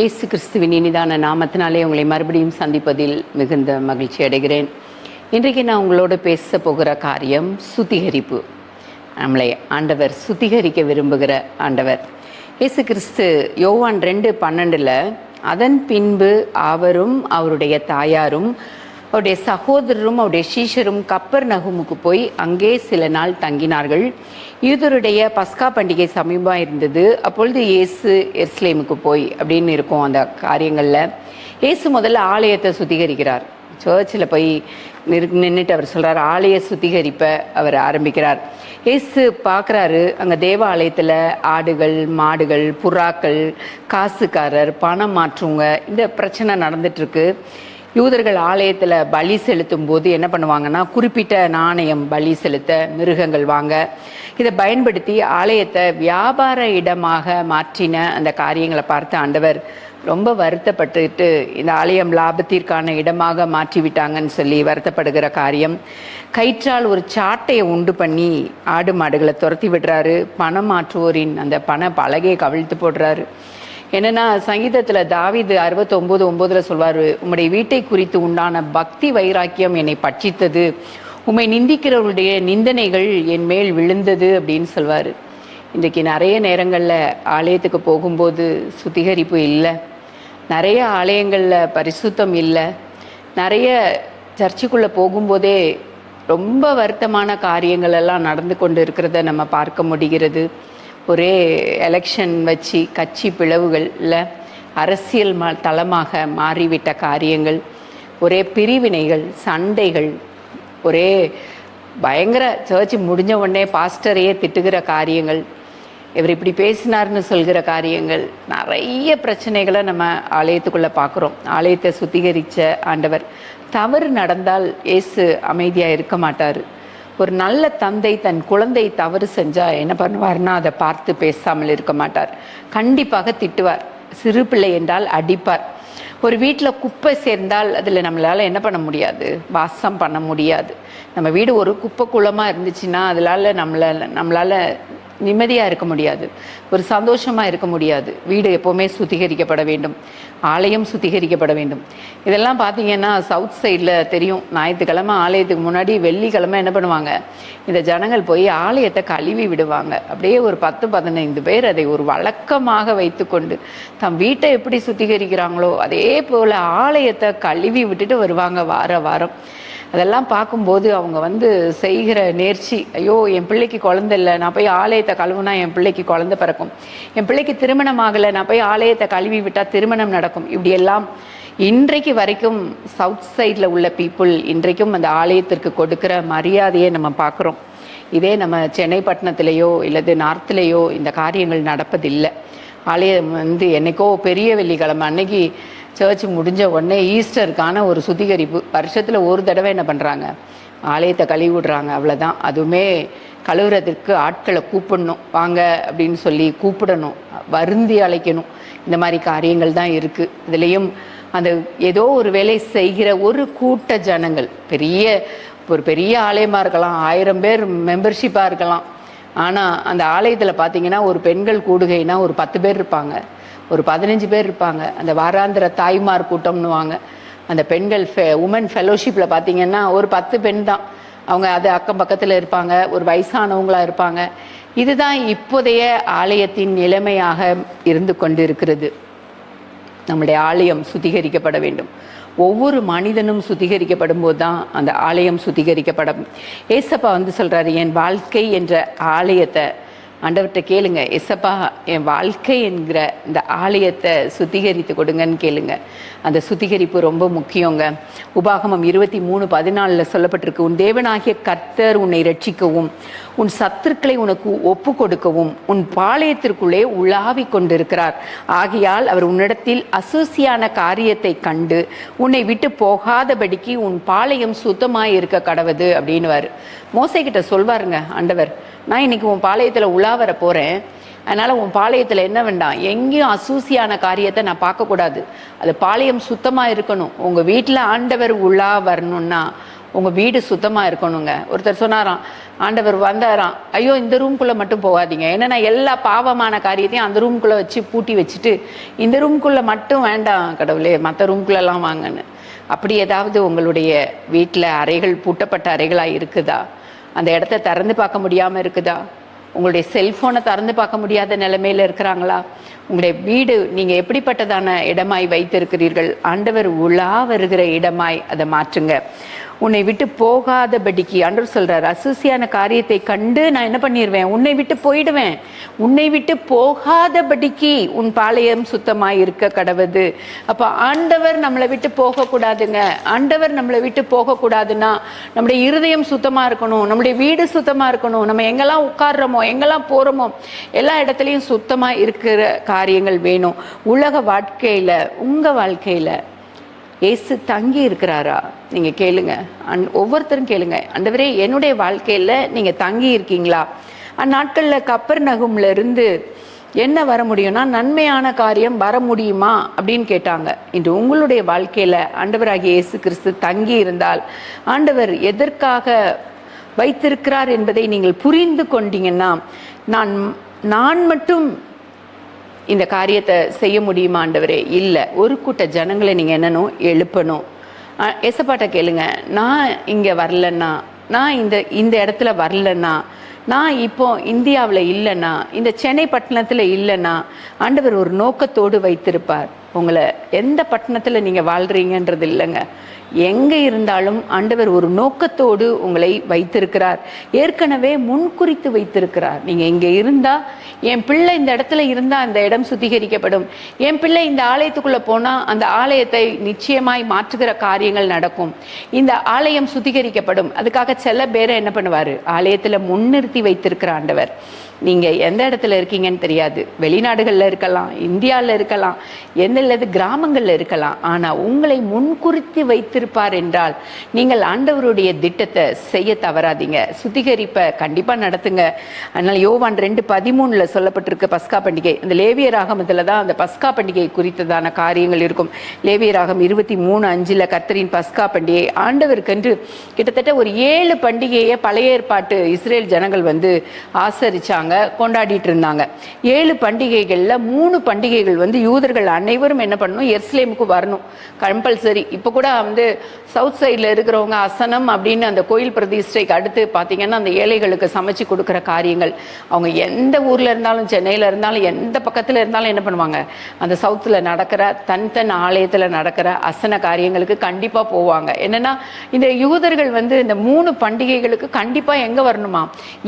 இயேசு கிறிஸ்துவின் இனிதான நாமத்தினாலே உங்களை மறுபடியும் சந்திப்பதில் மிகுந்த மகிழ்ச்சி அடைகிறேன். இன்றைக்கு நான் உங்களோட பேச போகிற காரியம் சுத்திகரிப்பு. நம்மளை ஆண்டவர் சுத்திகரிக்க விரும்புகிற ஆண்டவர். இயேசு கிறிஸ்து யோவான் 2:12 அதன் பின்பு அவரும் அவருடைய தாயாரும் அவருடைய சகோதரரும் அவருடைய சீஷரும் கப்பர்நகூமுக்கு போய் அங்கே சில நாள் தங்கினார்கள். யூதருடைய பஸ்கா பண்டிகை சமீபமாக இருந்தது. அப்பொழுது இயேசு எருசலேமுக்கு போய் அப்படின்னு இருக்கும் அந்த காரியங்களில். இயேசு முதல்ல ஆலயத்தை சுத்திகரிக்கிறார். சர்ச்சில் போய் நின்றுட்டு அவர் சொல்கிறார், ஆலய சுத்திகரிப்பை அவர் ஆரம்பிக்கிறார். இயேசு பார்க்குறாரு, அங்கே தேவாலயத்தில் ஆடுகள், மாடுகள், புறாக்கள், காசுக்காரர், பணம் மாற்றுவங்க, இந்த பிரச்சனை நடந்துட்டுருக்கு. யூதர்கள் ஆலயத்தில் பலி செலுத்தும் போது என்ன பண்ணுவாங்கன்னா, குறிப்பிட்ட நாணயம் பலி செலுத்த மிருகங்கள் வாங்க, இதை பயன்படுத்தி ஆலயத்தை வியாபார இடமாக மாற்றின அந்த காரியங்களை பார்த்து ஆண்டவர் ரொம்ப வருத்தப்பட்டுட்டு, இந்த ஆலயம் லாபத்திற்கான இடமாக மாற்றிவிட்டாங்கன்னு சொல்லி வருத்தப்படுகிற காரியம். கயிற்றால் ஒரு சாட்டையை உண்டு பண்ணி ஆடு மாடுகளை துரத்தி விடுறாரு. பணம் மாற்றுவோரின் அந்த பண பலகையை கவிழ்த்து போடுறாரு. என்னென்னா, சங்கீதத்தில் தாவீது 69:9 சொல்வார், உம்முடைய வீட்டை குறித்து உண்டான பக்தி வைராக்கியம் என்னை பட்சித்தது, உம்மை நிந்திக்கிறவருடைய நிந்தனைகள் என் மேல் விழுந்தது அப்படின்னு சொல்வார். இன்றைக்கி நிறைய நேரங்களில் ஆலயத்துக்கு போகும்போது சுத்திகரிப்பு இல்லை, நிறைய ஆலயங்களில் பரிசுத்தம் இல்லை, நிறைய சர்ச்சுக்குள்ளே போகும்போதே ரொம்ப வருத்தமான காரியங்கள் எல்லாம் நடந்து கொண்டு இருக்கிறத நம்ம பார்க்க முடிகிறது. ஒரே எலெக்ஷன் வச்சு கட்சி பிளவுகளில் அரசியல் தளமாக மாறிவிட்ட காரியங்கள், ஒரே பிரிவினைகள், சண்டைகள், ஒரே பயங்கர சர்ச்சு முடிஞ்ச உடனே பாஸ்டரையே திட்டுகிற காரியங்கள், இவர் இப்படி பேசினார்னு சொல்கிற காரியங்கள், நிறைய பிரச்சனைகளை நம்ம ஆலயத்துக்குள்ளே பார்க்குறோம். ஆலயத்தை சுத்திகரித்த ஆண்டவர். தவறு நடந்தால் இயேசு அமைதியாக இருக்க மாட்டார். ஒரு நல்ல தந்தை தன் குழந்தை தவறு செஞ்சால் என்ன பண்ணுவார்னா, அதை பார்த்து பேசாமல் இருக்க மாட்டார், கண்டிப்பாக திட்டுவார். சிறு பிள்ளை என்றால் அடிப்பார். ஒரு வீட்டில் குப்பை சேர்ந்தால் அதில் நம்மளால் என்ன பண்ண முடியாது, வாசம் பண்ண முடியாது. நம்ம வீடு ஒரு குப்பை குளமாக இருந்துச்சுன்னா நம்மளால் நிம்மதியாக இருக்க முடியாது, ஒரு சந்தோஷமாக இருக்க முடியாது. வீடு எப்போவுமே சுத்திகரிக்கப்பட வேண்டும், ஆலயம் சுத்திகரிக்கப்பட வேண்டும். இதெல்லாம் பார்த்தீங்கன்னா சவுத் சைடில் தெரியும். ஞாயிற்றுக்கிழமை ஆலயத்துக்கு முன்னாடி வெள்ளிக்கிழமை என்ன பண்ணுவாங்க, இந்த ஜனங்கள் போய் ஆலயத்தை கழுவி விடுவாங்க. அப்படியே ஒரு 10-15 பேர் அதை ஒரு வழக்கமாக வைத்து கொண்டு தம் வீட்டை எப்படி சுத்திகரிக்கிறாங்களோ அதே போல் ஆலயத்தை கழுவி விட்டுட்டு வருவாங்க வாரம். அதெல்லாம் பார்க்கும்போது அவங்க செய்கிற நேர்ச்சி, ஐயோ என் பிள்ளைக்கு குழந்தை இல்லை, நான் போய் ஆலயத்தை கழுவுனா என் பிள்ளைக்கு குழந்தை பிறக்கும், என் பிள்ளைக்கு திருமணம் ஆகலை, நான் போய் ஆலயத்தை கழுவி விட்டால் திருமணம் நடக்கும். இப்படியெல்லாம் இன்றைக்கு வரைக்கும் சவுத் சைடில் உள்ள பீப்புள் இன்றைக்கும் அந்த ஆலயத்திற்கு கொடுக்குற மரியாதையை நம்ம பார்க்குறோம். இதே நம்ம சென்னை பட்டணத்திலேயோ இல்லது நார்த்லேயோ இந்த காரியங்கள் நடப்பதில்லை. ஆலயம் என்னைக்கோ பெரிய வெள்ளிக்கிழமை அன்னைக்கு சர்ச் முடிஞ்ச உடனே ஈஸ்டருக்கான ஒரு சுத்திகரிப்பு, வருஷத்தில் ஒரு தடவை என்ன பண்ணுறாங்க, ஆலயத்தை கழுவி விடுறாங்க, அவ்வளோதான். அதுவுமே கழுவுறதுக்கு ஆட்களை கூப்பிடணும், வாங்க அப்படின்னு சொல்லி கூப்பிடணும், வருந்தி அழைக்கணும். இந்த மாதிரி காரியங்கள் தான் இருக்குது. இதுலேயும் அந்த ஏதோ ஒரு வேலை செய்கிற ஒரு கூட்ட ஜனங்கள், ஒரு பெரிய ஆலயமாக இருக்கலாம், 1000 பேர் மெம்பர்ஷிப்பாக இருக்கலாம். ஆனால் அந்த ஆலயத்தில் பார்த்தீங்கன்னா ஒரு பெண்கள் கூடுகைனா ஒரு 10 பேர் இருப்பாங்க, ஒரு 15 பேர் இருப்பாங்க. அந்த வாராந்திர தாய்மார் கூட்டம்னுவாங்க. அந்த பெண்கள் உமன் ஃபெலோஷிப்பில் பார்த்தீங்கன்னா ஒரு 10 பெண் தான். அவங்க அது அக்கம் பக்கத்தில் இருப்பாங்க, ஒரு வயசானவங்களாக இருப்பாங்க. இதுதான் இப்போதைய ஆலயத்தின் நிலைமையாக இருந்து கொண்டு இருக்கிறது. நம்முடைய ஆலயம் சுத்திகரிக்கப்பட வேண்டும். ஒவ்வொரு மனிதனும் சுத்திகரிக்கப்படும் போது தான் அந்த ஆலயம் சுத்திகரிக்கப்படும். ஏசப்பா சொல்கிறாரு, என் வாழ்க்கை என்ற ஆலயத்தை ஆண்டவர்கிட்ட கேளுங்க, எசப்பா என் வாழ்க்கை என்கிற இந்த ஆலயத்தை சுத்திகரித்து கொடுங்கன்னு கேளுங்க. அந்த சுத்திகரிப்பு ரொம்ப முக்கியங்க. உபாகமம் 23:14 சொல்லப்பட்டிருக்கு, உன் தேவனாகிய கர்த்தர் உன்னை ரட்சிக்கவும் உன் சத்துருக்களை உனக்கு ஒப்பு கொடுக்கவும் உன் பாளையத்திற்குள்ளே உலாவி கொண்டிருக்கிறார். ஆகையால் அவர் உன்னிடத்தில் அசூசியான காரியத்தை கண்டு உன்னை விட்டு போகாதபடிக்கு உன் பாளையம் சுத்தமாக இருக்க கடவுது அப்படின்னுவார். மோசைக்கிட்ட சொல்வாருங்க ஆண்டவர், நான் இன்னைக்கு உன் பாளையத்தில் உலா வர போகிறேன், அதனால் உன் பாளையத்தில் என்ன வேண்டாம், எங்கேயும் அசூசியான காரியத்தை நான் பார்க்கக்கூடாது, அது பாளையம் சுத்தமாக இருக்கணும். உங்கள் வீட்டில் ஆண்டவர் உலா வரணுன்னா உங்கள் வீடு சுத்தமாக இருக்கணுங்க. ஒருத்தர் சொன்னாராம், ஆண்டவர் வந்தாராம், ஐயோ இந்த ரூம்குள்ளே மட்டும் போகாதீங்க, ஏன்னா எல்லா பாவமான காரியத்தையும் அந்த ரூம்குள்ளே வச்சு பூட்டி வச்சுட்டு இந்த ரூம்குள்ளே மட்டும் வேண்டாம் கடவுளே, மற்ற ரூம்குள்ளெல்லாம் வாங்கன்னு. அப்படி ஏதாவது உங்களுடைய வீட்டில் அறைகள் பூட்டப்பட்ட அறைகளாக இருக்குதா? அந்த இடத்த திறந்து பார்க்க முடியாமல் இருக்குதா? உங்களுடைய செல்ஃபோனை திறந்து பார்க்க முடியாத நிலைமையில் இருக்கிறாங்களா? உங்களுடைய வீடு நீங்கள் எப்படிப்பட்டதான இடமாய் வைத்திருக்கிறீர்கள்? ஆண்டவர் உலா வருகிற இடமாய் அதை மாற்றுங்க. உன்னை விட்டு போகாதபடிக்கு ஆண்டவர் சொல்கிறார், அசூசியான காரியத்தை கண்டு நான் என்ன பண்ணிடுவேன், உன்னை விட்டு போயிடுவேன். உன்னை விட்டு போகாதபடிக்கு உன் பாளையம் சுத்தமாய் இருக்க கடவுது. அப்போ ஆண்டவர் நம்மளை விட்டு போகக்கூடாதுங்க. ஆண்டவர் நம்மளை விட்டு போகக்கூடாதுன்னா நம்முடைய இருதயம் சுத்தமாக இருக்கணும், நம்முடைய வீடு சுத்தமாக இருக்கணும், நம்ம எங்கெல்லாம் உட்கார்றோமோ எங்கெல்லாம் போகிறோமோ எல்லா இடத்துலையும் சுத்தமாக இருக்கிற காரியங்கள் வேணும். உலக வாழ்க்கையில், உங்கள் வாழ்க்கையில் இயேசு தங்கி இருக்கிறாரா? நீங்கள் கேளுங்க, ஒவ்வொருத்தரும் கேளுங்க, ஆண்டவரே என்னுடைய வாழ்க்கையில் நீங்கள் தங்கி இருக்கீங்களா? அந்நாட்களில் கப்பர்நகூம்ல இருந்து என்ன வர முடியும்னா நன்மையான காரியம் வர முடியுமா அப்படின்னு கேட்டாங்க. இன்று உங்களுடைய வாழ்க்கையில் ஆண்டவராகிய இயேசு கிறிஸ்து தங்கி இருந்தால் ஆண்டவர் எதற்காக வைத்திருக்கிறார் என்பதை நீங்கள் புரிந்து கொண்டீங்கன்னா, நான் மட்டும் இந்த காரியத்தை செய்ய முடியுமா ஆண்டவரே? இல்லை. ஒரு கூட்ட ஜனங்களை நீங்கள் என்னன்னு எழுப்பணும். ஏசப்பாட்ட கேளுங்க, நான் இங்கே வரலன்னா, நான் இந்த இடத்துல வரலன்னா, நான் இப்போ இந்தியாவில் இல்லைன்னா, இந்த சென்னை பட்டணத்தில் இல்லைன்னா ஆண்டவர் ஒரு நோக்கத்தோடு வைத்திருப்பார். உங்களை எந்த பட்டணத்தில் நீங்கள் வாழ்கிறீங்கன்றது இல்லைங்க, எங்கே இருந்தாலும் ஆண்டவர் ஒரு நோக்கத்தோடு உங்களை வைத்திருக்கிறார். ஏற்கனவே முன்குறித்து வைத்திருக்கிறார். நீங்கள் இங்கே இருந்தால், என் பிள்ளை இந்த இடத்துல இருந்தால் அந்த இடம் சுத்திகரிக்கப்படும், என் பிள்ளை இந்த ஆலயத்துக்குள்ளே போனால் அந்த ஆலயத்தை நிச்சயமாய் மாற்றுகிற காரியங்கள் நடக்கும், இந்த ஆலயம் சுத்திகரிக்கப்படும். அதுக்காக சில பேரை என்ன பண்ணுவார், ஆலயத்தில் முன்னிறுத்தி வைத்திருக்கிற ஆண்டவர். நீங்கள் எந்த இடத்துல இருக்கீங்கன்னு தெரியாது, வெளிநாடுகளில் இருக்கலாம், இந்தியாவில் இருக்கலாம், எந்தல்லது கிராமங்களில் இருக்கலாம். ஆனால் உங்களை முன்குறித்து வைத்திருப்பார் என்றால் நீங்கள் ஆண்டவருடைய திட்டத்தை செய்ய தவறாதீங்க. சுத்திகரிப்பை கண்டிப்பாக நடத்துங்க. அதனால் யோவான் 2:13 சொல்லப்பட்டிருக்க பஸ்கா பண்டிகை, அந்த லேவியராகமத்தில் தான் அந்த பஸ்கா பண்டிகை குறித்ததான காரியங்கள் இருக்கும். லேவியராகம் 23:5 கர்த்தரின் பஸ்கா பண்டிகை ஆண்டவருக்கென்று கிட்டத்தட்ட ஒரு 7 பண்டிகையை பழைய ஏற்பாட்டு இஸ்ரேல் ஜனங்கள் ஆசரிச்சாங்க, கொண்டாடிட்டு இருந்தாங்க. 7 பண்டிகைகளில் 3 பண்டிகைகள் யூதர்கள் அனைவரும் என்ன பண்ணணும், எருசலேமுக்கு வரணும், கம்பல்சரி. இப்போ கூட சவுத் சைடில் இருக்கிறவங்க அசனம் அப்படின்னு அந்த கோயில் பிரதிஷ்டைக்கு அடுத்து பார்த்தீங்கன்னா அந்த ஏழைகளுக்கு சமைச்சு கொடுக்குற காரியங்கள், அவங்க எந்த ஊரில் இருந்தாலும், சென்னையில் இருந்தாலும், எந்த பக்கத்தில் இருந்தாலும் என்ன பண்ணுவாங்க, அந்த சவுத்தில் நடக்கிற தன் ஆலயத்தில் நடக்கிற அசன காரியங்களுக்கு கண்டிப்பாக போவாங்க. என்னென்னா இந்த யூதர்கள் இந்த 3 பண்டிகைகளுக்கு கண்டிப்பாக எங்கே வரணுமா,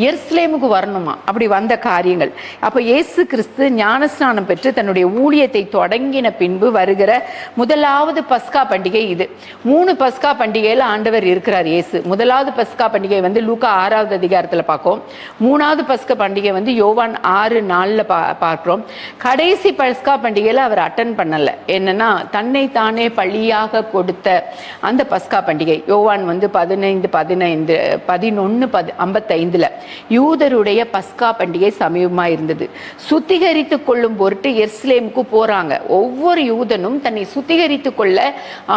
எருசலேமுக்கு வரணுமா. அப்படி வந்த காரியங்கள். அப்போ இயேசு கிறிஸ்து ஞானஸ்நானம் பெற்று தன்னுடைய ஊழியத்தை தொடங்கின பின்பு வருகிற முதலாவது பஸ்கா பண்டிகை இது. 3 பஸ்கா பண்டிகையில் ஆண்டவர் இருக்கிறார் இயேசு. முதலாவது பஸ்கா பண்டிகை லூக்கா 6வது அதிகாரத்தில் பார்க்கும். 3வது பஸ்கா பண்டிகை யோவான் 6:4 பார்க்கிறோம். கடைசி பஸ்கா பண்டிகையில் அவர் அட்டன் பண்ணல. என்னன்னா தன்னை தானே பலியாக கொடுத்த அந்த பஸ்கா பண்டிகை யோவான் 11:55 யூதருடைய பஸ்கா பண்டிகை சமீபமாக இருந்தது. சுத்திகரித்து கொள்ளும் பொருட்டு எருசலேமுக்கு போறாங்க. ஒவ்வொரு யூதனும் தன்னை சுத்திகரித்து கொள்ள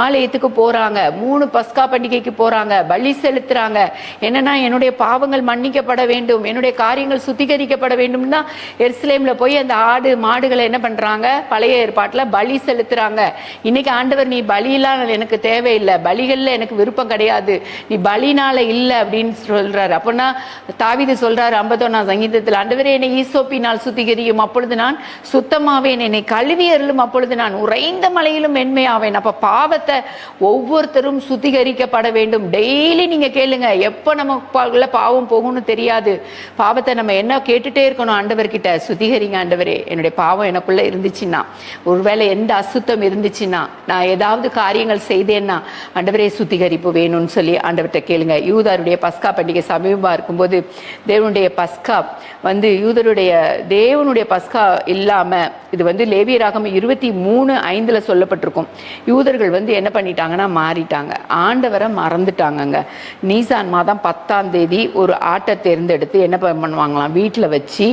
ஆலயத்துக்கு போறாங்க. 3 பஸ்கா பண்டிகைக்கு போறாங்க, பலி செலுத்துறாங்க. என்னன்னா என்னுடைய பாவங்கள் மன்னிக்கப்பட வேண்டும், என்னுடைய காரியங்கள் சுத்திகரிக்கப்பட வேண்டும் தான் எருசலேம்ல போய் அந்த ஆடு மாடுகளை என்ன பண்றாங்க, பழைய ஏற்பாட்டில் பலி செலுத்துறாங்க. இன்னைக்கு ஆண்டவர் நீ பலியெல்லாம் எனக்கு தேவையில்லை, பலிகள்ல எனக்கு விருப்பம் கிடையாது, நீ பலினால இல்லை அப்படின்னு சொல்றாரு. அப்படின்னா தாவீது சொல்றாரு 51ஆம் சங்கீதத்தில், ஆண்டவரே என்னை ஈசோப்பினால் சுத்திகரியும், அப்பொழுது நான் சுத்தமாவேன், என்னை கழுவி அருளும், அப்பொழுது நான் உறைந்த மலையிலும் மென்மையாவேன். அப்ப பாவத்தை ஒவ்வொருத்தரும் சுத்திகரிக்கப்பட வேண்டும். டெய்லி நீங்க கேளுங்க, எப்போ நமக்குள்ள பாவம் போகும்னு தெரியாது. பாவத்தை நம்ம என்ன கேட்டுட்டே இருக்கணும், ஆண்டவர்கிட்ட சுத்திகரிங்க ஆண்டவரே, என்னுடைய பாவம் எனக்குள்ள இருந்துச்சுன்னா, ஒருவேளை எந்த அசுத்தம் இருந்துச்சுன்னா, நான் ஏதாவது காரியங்கள் செய்தேன்னா ஆண்டவரே சுத்திகரிப்பு வேணும்னு சொல்லி ஆண்டவர்கிட்ட கேளுங்க. யூதருடைய பஸ்கா பண்டிகை சமீபமாக இருக்கும்போது தேவனுடைய பஸ்கா யூதருடைய தேவனுடைய பஸ்கா இல்லாமல் இது லேவியராகமம் 23:5 சொல்லப்பட்டிருக்கும். யூதர்கள் என்ன பண்ணிட்டாங்கன்னா மாறிட்டாங்க, ஆண்டவரை மறந்துட்டாங்கங்க. நீசான் மாதம் 10ஆம் தேதி ஒரு ஆட்டை தேர்ந்தெடுத்து என்ன பண்ணுவாங்களாம், வீட்டில் வச்சு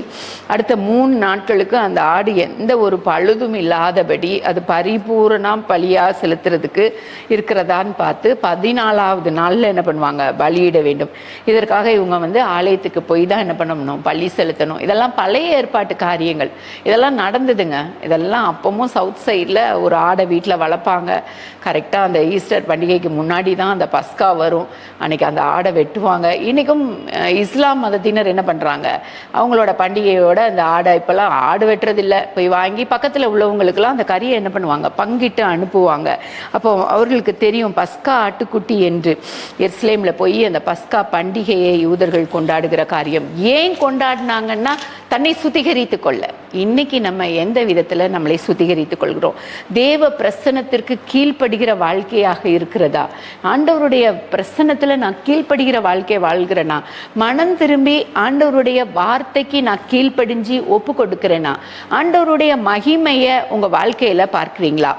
அடுத்த 3 நாட்களுக்கு அந்த ஆடு எந்த ஒரு பழுதும் இல்லாதபடி அது பரிபூரணம் பலியாக செலுத்துறதுக்கு இருக்கிறதான்னு பார்த்து 14ஆவது நாளில் என்ன பண்ணுவாங்க, பலியிட வேண்டும். இதற்காக இவங்க ஆலயத்துக்கு போய் தான் என்ன பண்ணணும், பலி செலுத்தணும். இதெல்லாம் பழைய ஏற்பாட்டு காரியங்கள், இதெல்லாம் நடந்ததுங்க. இதெல்லாம் அப்பவும் சவுத் சைடில் ஒரு ஆடை வீட்டில் வளர்ப்பாங்க. கரெக்டாக அந்த ஈஸ்டர் பண்டிகைக்கு முன்னாடி தான் அந்த பஸ்கா வரும், அன்னைக்கு அந்த ஆடை வெட்டுவாங்க. இன்றைக்கும் இஸ்லாம் மதத்தினர் என்ன பண்ணுறாங்க, அவங்களோட பண்டிகையோட அந்த ஆடை இப்போல்லாம் ஆடு வெட்டுறதில்லை, போய் வாங்கி பக்கத்தில் உள்ளவங்களுக்கெல்லாம் அந்த கறியை என்ன பண்ணுவாங்க, பங்கிட்டு அனுப்புவாங்க. அப்போ அவர்களுக்கு தெரியும் பஸ்கா ஆட்டுக்குட்டி என்று. எருசலேமில் போய் அந்த பஸ்கா பண்டிகையை யூதர்கள் கொண்டாடுகிற காரியம் ஏன் கொண்டாடினாங்கன்னா தன்னை சுத்திகரித்து கொள்ள. இன்னைக்கு நம்ம எந்த விதத்தில் நம்மளை சுத்திகரித்துக் கொள்கிறோம்? தேவ பிரசன்னத்திற்கு கீழ்ப்படுகிற வாழ்க்கையாக இருக்கிறதா? ஆண்டவருடைய பிரசன்னத்தில் நான் கீழ்ப்படுகிற வாழ்க்கை வாழ்கிறேனா? மனம் திரும்பி ஆண்டவருடைய வார்த்தைக்கு நான் கீழ்ப்படிஞ்சு ஒப்பு கொடுக்கிறேனா? ஆண்டவருடைய மகிமையை உங்கள் வாழ்க்கையில் பார்க்குறீங்களா?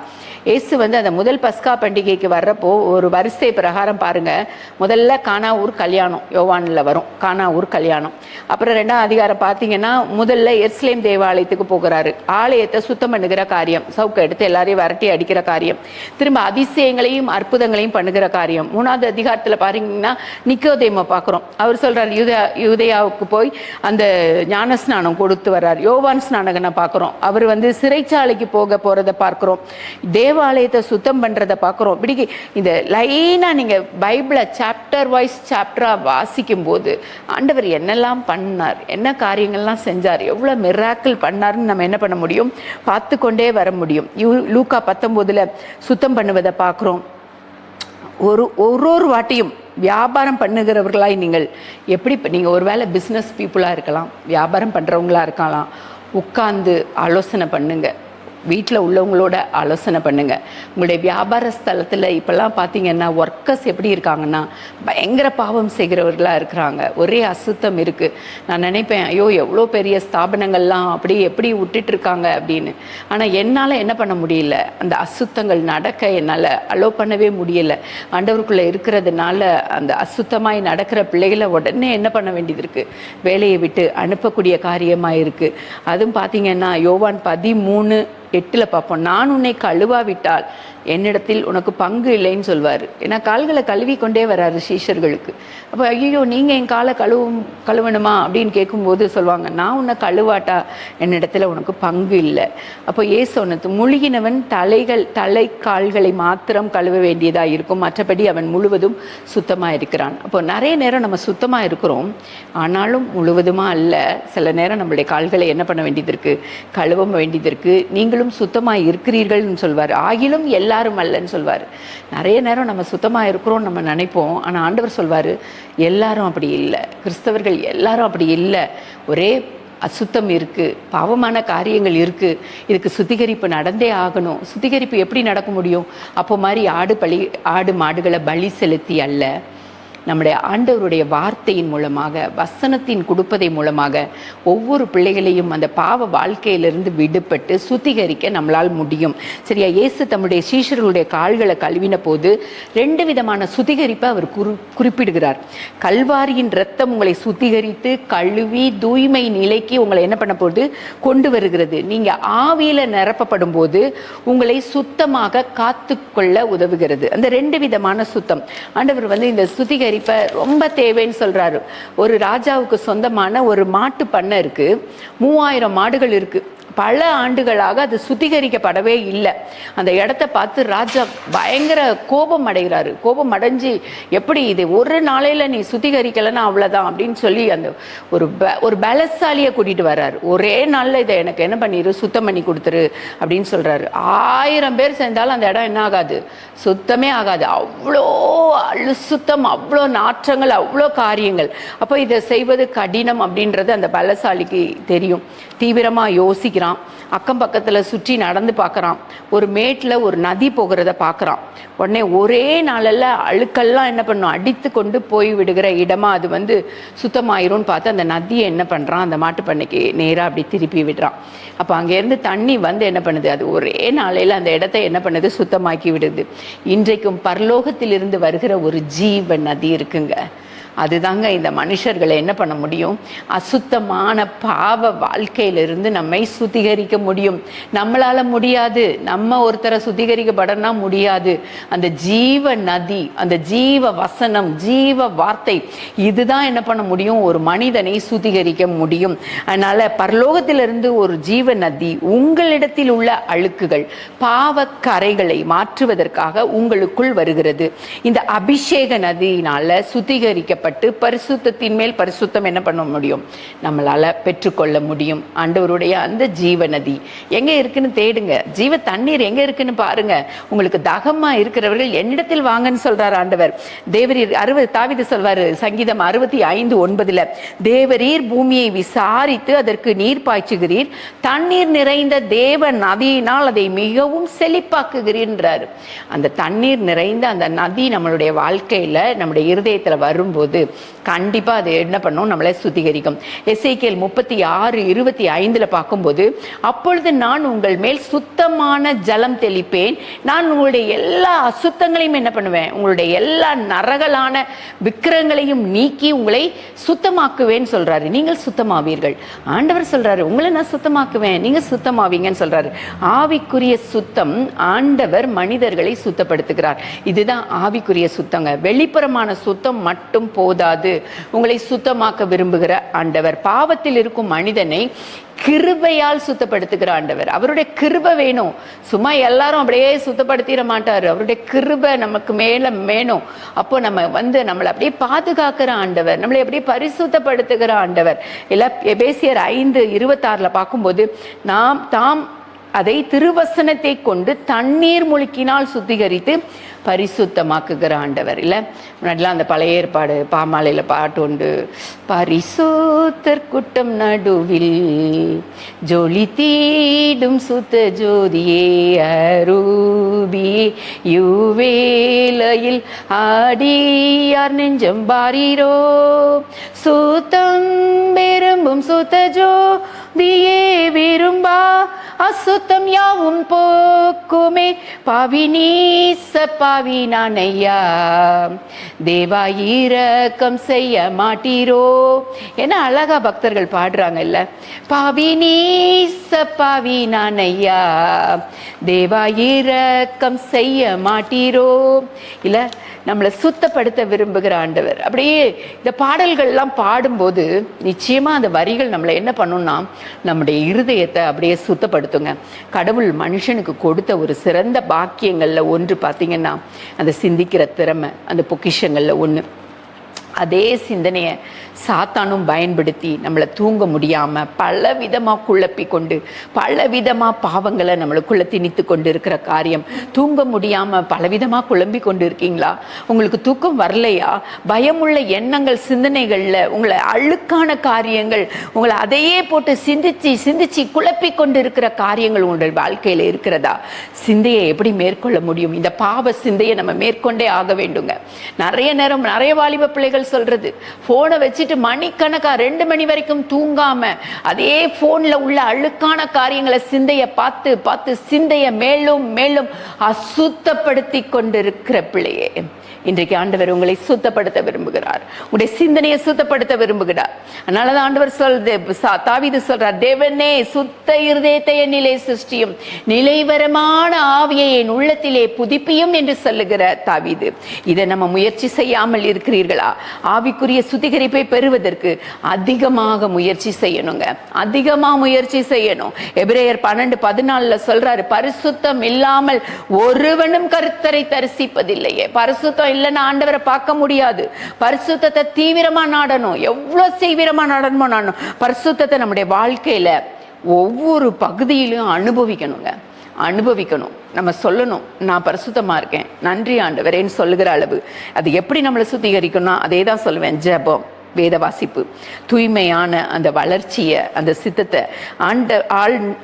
இயேசு அந்த முதல் பஸ்கா பண்டிகைக்கு வர்றப்போ ஒரு வரிசை பிரகாரம் பாருங்க. முதல்ல கானா ஊர் கல்யாணம், யோவானில் வரும் கானா ஊர் கல்யாணம். அப்புறம் 2ஆம் அதிகாரம் பார்த்தீங்கன்னா முதல்ல எருசலேம் தேவாலயத்துக்கு போகிறாரு, ஆலயத்தை சுத்தம் பண்ணுகிற காரியம், சவுக்க எடுத்து எல்லாரையும் விரட்டி அடிக்கிற காரியம், திரும்ப அதிசயங்களையும் அற்புதங்களையும் பண்ணுகிற காரியம். 3ஆவது அதிகாரத்தில் பாத்தீங்கன்னா நிக்கோதேமை பார்க்குறோம். அவர் சொல்றார் யூதேயாவுக்கு போய் அந்த ஞானஸ்நானம் கொடுத்து வர்றார். யோவான் ஸ்நானகனை பார்க்குறோம், அவர் சிறைச்சாலைக்கு போகிறத பார்க்குறோம். தேவாலயத்தை சுத்தம் பண்றதை பார்க்குறோம். இப்படி இந்த லைனா நீங்க பைபிளை சாப்டர் வைஸ் சாப்டரா வாசிக்கும் போது ஆண்டவர் என்னெல்லாம் பண்ணார், என்ன காரியங்கள்லாம் செஞ்சார், எவ்வளவு மிராக்கிள் பண்ணார்னு நம்ம என்ன பண்ண முடியும், பார்த்து கொண்டே வர முடியும். லூக்கா 19ல் சுத்தம் பண்ணுவதை பார்க்குறோம். ஒரு வாட்டியும் வியாபாரம் பண்ணுகிறவர்களாய் நீங்கள் எப்படி, நீங்கள் ஒருவேளை பிஸ்னஸ் பீப்புளாக இருக்கலாம், வியாபாரம் பண்ணுறவங்களா இருக்கலாம், உட்கார்ந்து ஆலோசனை பண்ணுங்க, வீட்டில் உள்ளவங்களோட ஆலோசனை பண்ணுங்க. உங்களுடைய வியாபார ஸ்தலத்தில் இப்போல்லாம் பார்த்தீங்கன்னா ஒர்க்கர்ஸ் எப்படி இருக்காங்கன்னா பயங்கர பாவம் செய்கிறவர்களாக இருக்கிறாங்க, ஒரே அசுத்தம் இருக்குது. நான் நினைப்பேன், ஐயோ எவ்வளோ பெரிய ஸ்தாபனங்கள்லாம் அப்படி எப்படி விட்டுட்ருக்காங்க அப்படின்னு. ஆனால் என்னால் என்ன பண்ண முடியல, அந்த அசுத்தங்கள் நடக்க என்னால் அலோவ் பண்ணவே முடியலை. ஆண்டவருக்குள்ளே இருக்கிறதுனால அந்த அசுத்தமாய் நடக்கிற பிள்ளைகளை உடனே என்ன பண்ண வேண்டியது இருக்குது, வேலையை விட்டு அனுப்பக்கூடிய காரியமாக இருக்குது. அதுவும் பார்த்தீங்கன்னா யோவான் 13:8 பார்ப்போம், நான் உன்னை கழுவாவிட்டால் என்னிடத்தில் உனக்கு பங்கு இல்லைன்னு சொல்வார். ஏன்னா கால்களை கழுவி கொண்டே வர்றாரு சீஷர்களுக்கு. அப்போ ஐயோ நீங்கள் என் காலை கழுவணுமா அப்படின்னு கேட்கும்போது சொல்லுவாங்க, நான் உன்னை கழுவாட்டா என்னிடத்துல உனக்கு பங்கு இல்லை. அப்போ ஏசு சொன்னது, முழுகினவன் தலை கால்களை மாத்திரம் கழுவ வேண்டியதாக இருக்கும், மற்றபடி அவன் முழுவதும் சுத்தமாக இருக்கிறான். அப்போ நிறைய நேரம் நம்ம சுத்தமாக இருக்கிறோம், ஆனாலும் முழுவதுமாக அல்ல. சில நேரம் நம்மளுடைய கால்களை என்ன பண்ண வேண்டியது இருக்குது, கழுவ வேண்டியது இருக்குது. நீங்களும் சுத்தமாக இருக்கிறீர்கள்னு சொல்வார், ஆகிலும் எல்லாரும் அல்லன்னு சொல்வார். நிறைய நேரம் நம்ம சுத்தமாக இருக்கிறோம் நம்ம நினைப்போம், ஆனால் ஆண்டவர் சொல்வார் எல்லாரும் அப்படி இல்லை, கிறிஸ்தவர்கள் எல்லாரும் அப்படி இல்லை, ஒரே அசுத்தம் இருக்குது, பாவமான காரியங்கள் இருக்குது, இதுக்கு சுத்திகரிப்பு நடந்தே ஆகணும். சுத்திகரிப்பு எப்படி நடக்க முடியும்? அப்போ மாதிரி ஆடு மாடுகளை பலி செலுத்தி அல்ல, நம்முடைய ஆண்டவருடைய வார்த்தையின் மூலமாக, வசனத்தின் கொடுப்பதை மூலமாக ஒவ்வொரு பிள்ளைகளையும் அந்த பாவ வாழ்க்கையிலிருந்து விடுபட்டு சுத்திகரிக்க நம்மளால் முடியும். சரியா? இயேசு தம்முடைய சீஷர்களுடைய கால்களை கழுவின போது 2 விதமான சுத்திகரிப்பை அவர் குறிப்பிடுகிறார். கல்வாரியின் இரத்தம் உங்களை சுத்திகரித்து கழுவி தூய்மை நிலைக்கு உங்களை என்ன பண்ண போது கொண்டு வருகிறது. நீங்க ஆவியில நிரப்பப்படும் போது உங்களை சுத்தமாக காத்துக்கொள்ள உதவுகிறது. அந்த 2 விதமான சுத்தம் ஆண்டவர் இந்த சுத்திகரி ரொம்ப தேவைன்னு சொல்றாரு. ஒரு ராஜாவுக்கு சொந்தமான ஒரு மாட்டு பண்ணை இருக்கு, 3000 மாடுகள் இருக்கு. பல ஆண்டுகளாக அது சுத்திகரிக்கப்படவே இல்லை. அந்த இடத்த பார்த்து ராஜா பயங்கர கோபம் அடைகிறாரு. கோபம் அடைஞ்சு, எப்படி இது ஒரு நாளையில் நீ சுத்திகரிக்கலைன்னா அவ்வளோதான் அப்படின்னு சொல்லி அந்த ஒரு பலசாலியை கூட்டிகிட்டு வர்றாரு. ஒரே நாளில் இதை எனக்கு என்ன பண்ணிடு, சுத்தம் பண்ணி கொடுத்துரு அப்படின்னு சொல்கிறாரு. 1000 பேர் சேர்ந்தாலும் அந்த இடம் என்ன ஆகாது, சுத்தமே ஆகாது. அவ்வளோ அழுசுத்தம், அவ்வளோ நாற்றங்கள், அவ்வளோ காரியங்கள். அப்போ இதை செய்வது கடினம் அப்படின்றது அந்த பலசாலிக்கு தெரியும். தீவிரமாக யோசிக்கிறான். ஓடுறான், அக்கம் பக்கத்தில் சுற்றி நடந்து பார்க்குறான். ஒரு மேட்டில் ஒரு நதி போகிறத பார்க்குறான். உடனே ஒரே நாளில் அழுக்கெல்லாம் என்ன பண்ணும், அடித்து கொண்டு போய் விடுகிற இடமா அது சுத்தமாயிரும்னு பார்த்து அந்த நதியை என்ன பண்ணுறான், அந்த மாட்டு பண்ணைக்கு நேராக அப்படி திருப்பி விடுறான். அப்போ அங்கேருந்து தண்ணி என்ன பண்ணுது, அது ஒரே நாளையில் அந்த இடத்தை என்ன பண்ணுது, சுத்தமாக்கி விடுது. இன்றைக்கும் பரலோகத்திலிருந்து வருகிற ஒரு ஜீவ நதி இருக்குங்க. அதுதாங்க இந்த மனுஷர்களை என்ன பண்ண முடியும், அசுத்தமான பாவ வாழ்க்கையிலிருந்து நம்மை சுத்திகரிக்க முடியும். நம்மளால முடியாது, நம்ம ஒருத்தரை சுத்திகரிக்கப்படனா முடியாது. அந்த ஜீவ நதி, அந்த ஜீவ வசனம், ஜீவ வார்த்தை, இதுதான் என்ன பண்ண முடியும், ஒரு மனிதனை சுத்திகரிக்க முடியும். அதனால பரலோகத்திலிருந்து ஒரு ஜீவ நதி உங்களிடத்தில் உள்ள அழுக்குகள், பாவ கரைகளை மாற்றுவதற்காக உங்களுக்குள் வருகிறது. இந்த அபிஷேக நதியினால சுத்திகரிக்க பரிசுத்தத்தின் மேல் பரிசுத்தம் என்ன பண்ண முடியும், நம்மளால பெற்றுக்கொள்ள முடியும். ஆண்டவருடைய அந்த ஜீவ நதி எங்க இருக்குன்னு தேடுங்க. ஜீவ தண்ணீர் எங்க இருக்குன்னு பாருங்க. உங்களுக்கு தாகமா இருக்கிறவர்கள் என்னிடத்தில் வாங்கன்னு சொல்றாரு ஆண்டவர். தேவரீர் தாவீது சொல்வாரு சங்கீதம் 65:9, தேவரீர் பூமியை விசாரித்து அதற்கு நீர் பாய்ச்சுகிறீர், தண்ணீர் நிறைந்த தேவ நதியினால் அதை மிகவும் செழிப்பாக்குகிறீன்றாரு. அந்த தண்ணீர் நிறைந்த அந்த நதி நம்மளுடைய வாழ்க்கையில, நம்முடைய இருதயத்துல வரும்போது கண்டிப்பா அது என்ன பண்ணும், நம்மளை சுத்திகரிக்கும். எசேக்கியேல் 36:25 பார்க்கும்போது, அப்பொழுது நான் உங்கள் மேல் சுத்தமான ஜலம் தெளிப்பேன், நான் உங்களுடைய எல்லா அசுத்தங்களையும் என்ன பண்ணுவேன், உங்களுடைய எல்லா நரகலான விக்கிரங்களையும் நீக்கி உங்களை சுத்தமாக்குவேன்னு சொல்றாரு. நீங்கள் சுத்தமாவீர்கள். ஆண்டவர் சொல்றாரு, உங்களை நான் சுத்தமாக்குவேன், நீங்க சுத்தமாவீங்கன்னு சொல்றாரு. ஆவிக்குரிய சுத்தம், ஆண்டவர் மனிதர்களை சுத்தப்படுத்துகிறார். இதுதான் ஆவிக்குரிய சுத்தங்க. வெளிப்புறமான சுத்தம் மட்டும் போதாது, உங்களை சுத்தமாக்க விரும்புகிற ஆண்டவர். பாவத்தில் இருக்கும் மனிதனை கிருபையால் சுத்தப்படுத்துகிற ஆண்டவர். அவருடைய கிருபை வேணும். சும்மா எல்லாரும் அப்படியே சுத்தப்படுத்திட மாட்டாரு. அவருடைய கிருபை நமக்கு மேல வேணும். அப்போ நம்ம நம்மளை அப்படியே பாதுகாக்கிற ஆண்டவர், நம்மளை அப்படியே பரிசுத்தப்படுத்துகிற ஆண்டவர். இல்ல எபேசியர் 5:26 பார்க்கும்போது, தாம் அதை திருவசனத்தை கொண்டு தண்ணீர் முழுக்கினால் சுத்திகரித்து பரிசுத்தமாக்குகிற ஆண்டவர். இல்லை முன்னாடிலாம் அந்த பழைய ஏற்பாடு பாமாலையில் பாட்டு உண்டு, பரிசுத்தர் கூட்டம் நடுவில் ஜொலி தீடும் சுத்த ஜோதியே அரூபியே யுவேலையில் ஆடியார் நெஞ்சம் பாரீரோ, சுத்தம் விரும்பும் சுத்த ஜோதியே விரும்பா அசுத்தம் யாவும் போக்குமே, பாவினீச பாவி நானையா தேவா இரக்கம் செய்ய மாட்டீரோ. ஏன்னா அழகா பக்தர்கள் பாடுறாங்க இல்ல, பாவினீச பாவி நானையா தேவா இரக்கம் செய்ய மாட்டீரோ. இல்ல நம்மளை சுத்தப்படுத்த விரும்புகிற ஆண்டவர். அப்படியே இந்த பாடல்கள்லாம் பாடும்போது நிச்சயமா அந்த வரிகள் நம்மளை என்ன பண்ணும்னா, நம்முடைய இருதயத்தை அப்படியே சுத்தப்படுத்துங்க. கடவுள் மனுஷனுக்கு கொடுத்த ஒரு சிறந்த பாக்கியங்கள்ல ஒன்று பார்த்தீங்கன்னா அந்த சிந்திக்கிற திறமை, அந்த பொக்கிஷங்கள்ல ஒன்று. அதே சிந்தனையை சாத்தானும் பயன்படுத்தி நம்மளை தூங்க முடியாமல் பலவிதமாக குழப்பி கொண்டு பலவிதமாக பாவங்களை நம்மளுக்குள்ளே திணித்து கொண்டு இருக்கிற காரியம். தூங்க முடியாமல் பலவிதமாக குழம்பி கொண்டு இருக்கீங்களா? உங்களுக்கு தூக்கம் வரலையா? பயமுள்ள எண்ணங்கள் சிந்தனைகளில் உங்களை அழுக்கான காரியங்கள் உங்களை அதையே போட்டு சிந்திச்சு குழப்பி கொண்டு இருக்கிற காரியங்கள் உங்களுடைய வாழ்க்கையில் இருக்கிறதா? சிந்தையை எப்படி மேற்கொள்ள முடியும்? இந்த பாவ சிந்தையை நம்ம மேற்கொண்டே ஆக வேண்டுங்க. நிறைய நேரம் நிறைய வாலிப பிள்ளைகள் சொல்றது, போனை வச்சுட்டு மணிக்கணக்கா 2 மணி வரைக்கும் தூங்காம அதே போன்ல உள்ள அழுக்கான காரியங்களை சிந்தையை பார்த்து சிந்தையை மேலும் மேலும் அசுத்தப்படுத்தி கொண்டிருக்கிற பிள்ளையே, இன்றைக்கு ஆண்டவர் உங்களை சுத்தப்படுத்த விரும்புகிறார். உங்களுடைய சிந்தனையை சுத்தப்படுத்த விரும்புகிறார். அதனாலதான் ஆண்டவர் தாவீது சொல்றார், தேவனே சுத்த இருதயத்தை என்னிலே சிருஷ்டியும், நிலைவரமான ஆவியை என் உள்ளத்திலே புதுப்பியும் என்று சொல்லுகிற தாவீது. இதை நம்ம முயற்சி செய்யாமல் இருக்கிறீர்களா? ஆவிக்குரிய சுத்திகரிப்பை பெறுவதற்கு அதிகமாக முயற்சி செய்யணுங்க. அதிகமா முயற்சி செய்யணும். எபிரேயர் 12:14 சொல்றாரு, பரிசுத்தம் இல்லாமல் ஒருவனும் கர்த்தரை தரிசிப்பதில்லையே. பரிசுத்தம் இல்லைன்னா ஆண்டவரை பார்க்க முடியாது. பரிசுத்தத்தை தீவிரமா நாடணும். எவ்வளவு தீவிரமா நாடணுமோ நாடணும். பரிசுத்தத்தை நம்முடைய வாழ்க்கையில ஒவ்வொரு பகுதியிலும் அனுபவிக்கணும். நம்ம சொல்லணும், நான் பரிசுத்தமா இருக்கேன், நன்றி ஆண்டவரேன்னு சொல்லுகிற அளவு. அது எப்படி நம்மளை சுத்திகரிக்கணும்? அதே தான் சொல்லுவேன், ஜெபம். வேத வாசிப்பு, தூய்மையான அந்த வளர்ச்சியை, அந்த சித்தத்தை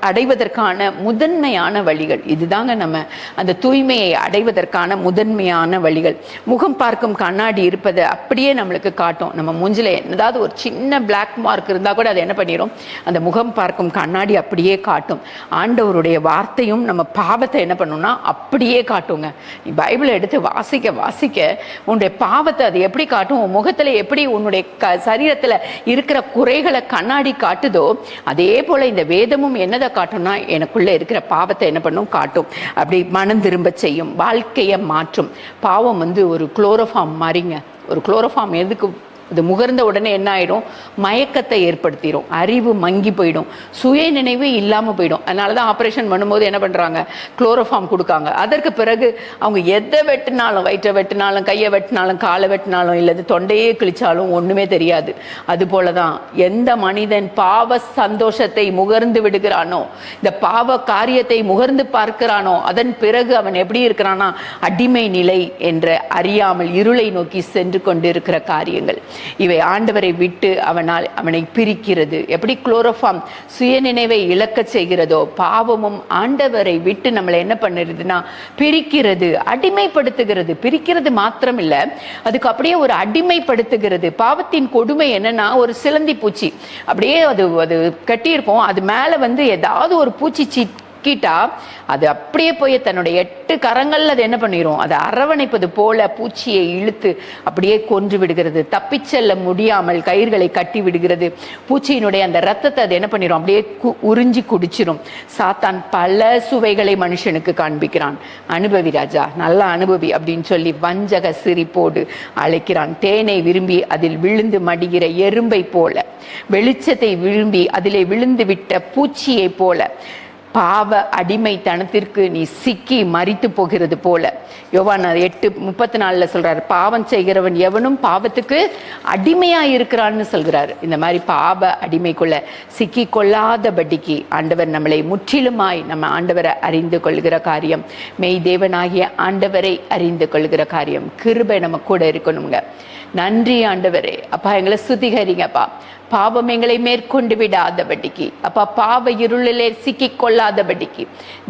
அடைவதற்கான முதன்மையான வழிகள் இதுதாங்க. நம்ம அந்த தூய்மையை அடைவதற்கான முதன்மையான வழிகள். முகம் பார்க்கும் கண்ணாடி இருப்பதை அப்படியே நம்மளுக்கு காட்டும். நம்ம மூஞ்சில ஏதாவது ஒரு சின்ன பிளாக் மார்க் இருந்தால் கூட அதை என்ன பண்ணிடும், அந்த முகம் பார்க்கும் கண்ணாடி அப்படியே காட்டும். ஆண்டவருடைய வார்த்தையும் நம்ம பாவத்தை என்ன பண்ணும்னா அப்படியே காட்டுங்க. நீ பைபிளை எடுத்து வாசிக்க வாசிக்க உன்னுடைய பாவத்தை அது எப்படி காட்டும், உன் முகத்துல எப்படி உன்னுடைய சரீரத்துல இருக்கிற குறைகளை கண்ணாடி காட்டுதோ, அதே போல இந்த வேதமும் என்னதை காட்டும்னா எனக்குள்ள இருக்கிற பாவத்தை என்ன பண்ணும் காட்டும். அப்படி மனம் திரும்ப செய்யும், வாழ்க்கையை மாற்றும். பாவம் ஒரு குளோரோஃபார்ம் மாதிரிங்க. ஒரு குளோரோஃபார்ம் எதுக்கு, இது முகர்ந்த உடனே என்ன ஆயிடும், மயக்கத்தை ஏற்படுத்திடும், அறிவு மங்கி போயிடும், சுய நினைவு இல்லாமல் போயிடும். அதனால தான் ஆப்ரேஷன் பண்ணும்போது என்ன பண்ணுறாங்க, குளோரோஃபார்ம் கொடுக்காங்க. அதற்கு பிறகு அவங்க எதை வெட்டினாலும், வயிற்றை வெட்டினாலும், கையை வெட்டினாலும், காலை வெட்டினாலும், இல்லை தொண்டையே கிழிச்சாலும் ஒன்றுமே தெரியாது. அதுபோல தான் எந்த மனிதன் பாவ சந்தோஷத்தை முகர்ந்து விடுகிறானோ, இந்த பாவ காரியத்தை முகர்ந்து பார்க்கிறானோ, அதன் பிறகு அவன் எப்படி இருக்கிறானா, அடிமை நிலை என்ற அறியாமல் இருளை நோக்கி சென்று கொண்டிருக்கிற காரியங்கள் இவை ஆண்டவரை விட்டு அவனை பிரிக்கிறது. எப்படி குளோரோஃபார்ம் சுயநினைவை இழக்க செய்கிறதோ, பாவமும் ஆண்டவரை விட்டு நம்மளை என்ன பண்ணுறதுன்னா பிரிக்கிறது, அடிமைப்படுத்துகிறது. பிரிக்கிறது மாத்திரம் இல்ல, அதுக்கு அப்படியே ஒரு அடிமைப்படுத்துகிறது. பாவத்தின் கொடுமை என்னன்னா, ஒரு சிலந்தி பூச்சி அப்படியே அது கட்டியிருக்கும், அது மேல ஏதாவது ஒரு பூச்சி சிக்கிட்டா அது அப்படியே போய் தன்னுடைய 8 கரங்கள்ல அது என்ன பண்ணிரும், அதை அரவணைப்பது போல பூச்சியை இழுத்து அப்படியே கொன்று விடுகிறது. தப்பிச்செல்ல முடியாமல் கயிர்களை கட்டி விடுகிறது. பூச்சியினுடைய அந்த ரத்தத்தை அது என்ன பண்ணிரும், அப்படியே உறிஞ்சி குடிச்சிரும். சாத்தான் பல சுவைகளை மனுஷனுக்கு காண்பிக்கிறான். அனுபவி ராஜா, நல்லா அனுபவி அப்படின்னு சொல்லி வஞ்சக சிரிப்போடு அழைக்கிறான். தேனை விரும்பி அதில் விழுந்து மடிகிற எறும்பை போல, வெளிச்சத்தை விரும்பி அதிலே விழுந்து விட்ட பூச்சியை போல, பாவ அடிமைத்தனத்திற்கு நீ சிக்கி மரித்து போகிறது போல. யோவான் 8:34 சொல்றாரு, பாவம் செய்கிறவன் எவனும் பாவத்துக்கு அடிமையா இருக்கிறான்னு சொல்கிறாரு. இந்த மாதிரி பாவ அடிமைக்குள்ள சிக்கி கொள்ளாதபடிக்கு ஆண்டவர் நம்மளை முற்றிலுமாய் நம்ம ஆண்டவரை அறிந்து கொள்கிற காரியம், மெய் தேவனாகிய ஆண்டவரை அறிந்து கொள்கிற காரியம். கிருபை நம்ம கூட இருக்கணுங்க. நன்றி ஆண்டவரே. அப்பா எங்களை சுத்திகரிங்கப்பா, பாவம் எங்களை மேற்கொண்டு விடாதபடிக்கு, அப்பா பாவ இருளிலே சிக்கி கொள்ளாதபடிக்கு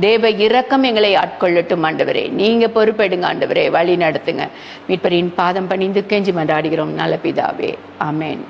தேவ இரக்கம் எங்களை ஆட்கொள்ளட்டும் ஆண்டவரே. நீங்க பொறுப்பெடுங்க ஆண்டவரே, வழி நடத்துங்க. மீட்பரின் பாதம் பணிந்து கெஞ்சி மன்றாடுகிறோம் நல்ல பிதாவே, ஆமென்.